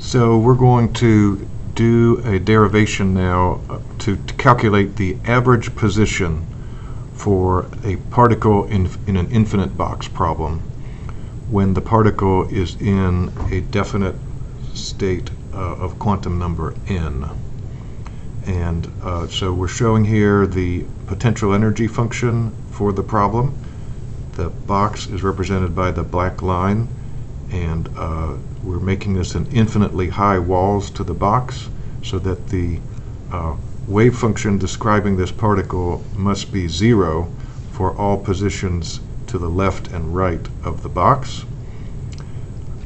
So we're going to do a derivation now to calculate the average position for a particle in an infinite box problem when the particle is in a definite state of quantum number n. And so we're showing here the potential energy function for the problem. The box is represented by the black line, and we're making this an infinitely high walls to the box so that the wave function describing this particle must be 0 for all positions to the left and right of the box.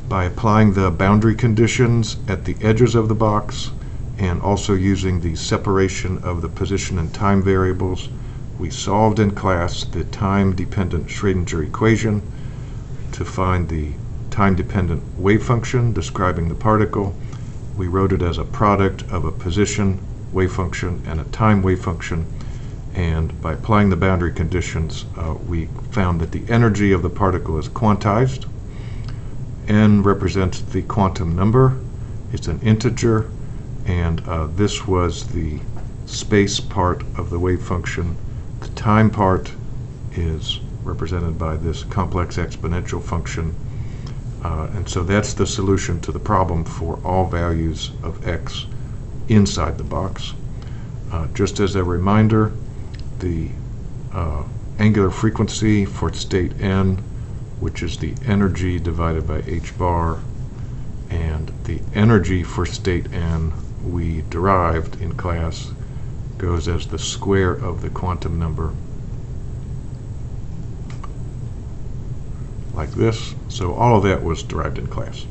By applying the boundary conditions at the edges of the box and also using the separation of the position and time variables, we solved in class the time-dependent Schrödinger equation to find the time-dependent wave function describing the particle. We wrote it as a product of a position wave function and a time wave function, and by applying the boundary conditions we found that the energy of the particle is quantized. N represents the quantum number. It's an integer, and this was the space part of the wave function. The time part is represented by this complex exponential function. And so that's the solution to the problem for all values of x inside the box. Just as a reminder, the angular frequency for state n, which is the energy divided by h bar, and the energy for state n we derived in class goes as the square of the quantum number, like this. So all of that was derived in class.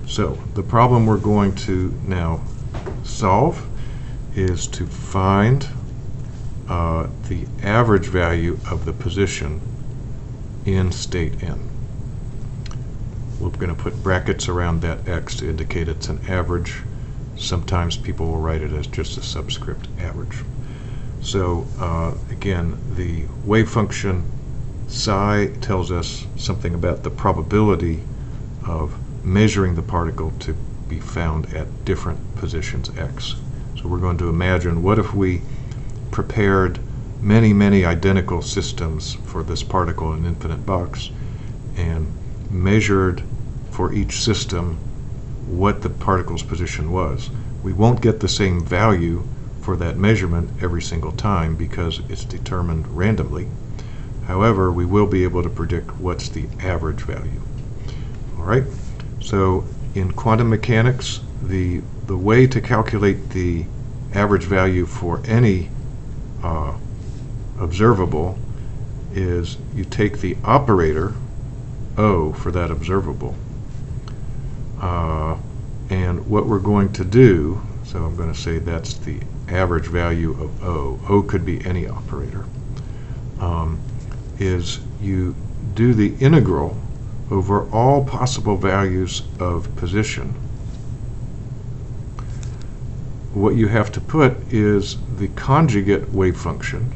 So the problem we're going to now solve is to find the average value of the position in state n. We're going to put brackets around that x to indicate it's an average. Sometimes people will write it as just a subscript average. So again, the wave function psi tells us something about the probability of measuring the particle to be found at different positions x. So we're going to imagine, what if we prepared many identical systems for this particle in an infinite box and measured for each system what the particle's position was. We won't get the same value for that measurement every single time because it's determined randomly. However, we will be able to predict what's the average value. All right. So in quantum mechanics, the way to calculate the average value for any observable is you take the operator O for that observable, and what we're going to do, so I'm going to say that's the average value of O. O could be any operator. Is you do the integral over all possible values of position. What you have to put is the conjugate wave function,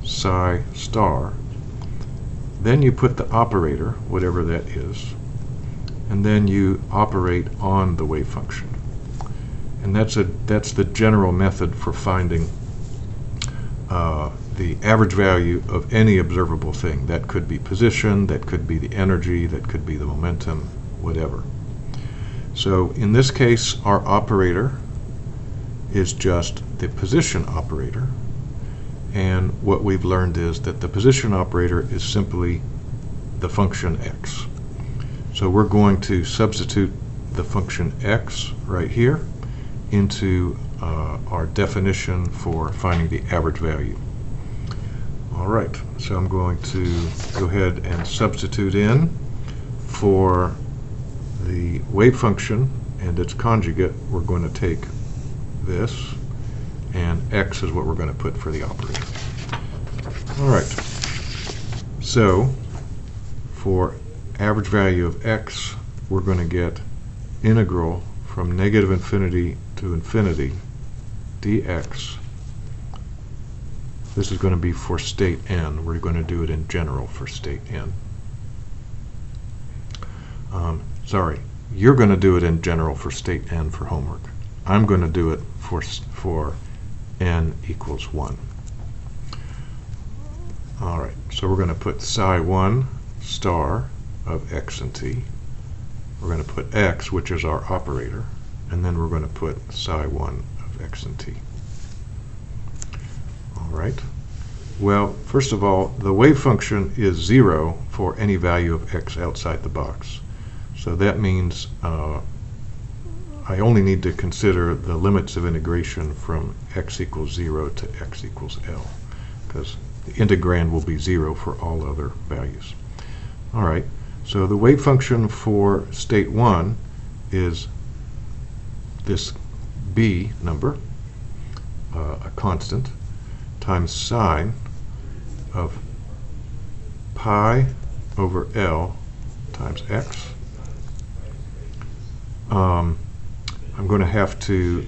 psi star. Then you put the operator, whatever that is, and then you operate on the wave function. And that's the general method for finding the average value of any observable thing. That could be position, that could be the energy, that could be the momentum, whatever. So in this case, our operator is just the position operator. And what we've learned is that the position operator is simply the function x. So we're going to substitute the function x right here into our definition for finding the average value. All right, so I'm going to go ahead and substitute in for the wave function and its conjugate. We're going to take this, and x is what we're going to put for the operator. All right, so for average value of x, we're going to get integral from negative infinity to infinity dx. This is going to be for state n. We're going to do it in general for state n. you're going to do it in general for state n for homework. I'm going to do it for n equals 1. All right, so we're going to put psi 1 star of x and t. We're going to put x, which is our operator, and then we're going to put psi 1 of x and t. All right. Well, first of all, the wave function is 0 for any value of x outside the box. So that means I only need to consider the limits of integration from x equals 0 to x equals L, because the integrand will be 0 for all other values. All right, so the wave function for state 1 is this b number, a constant, times sine of pi over L times x. I'm going to have to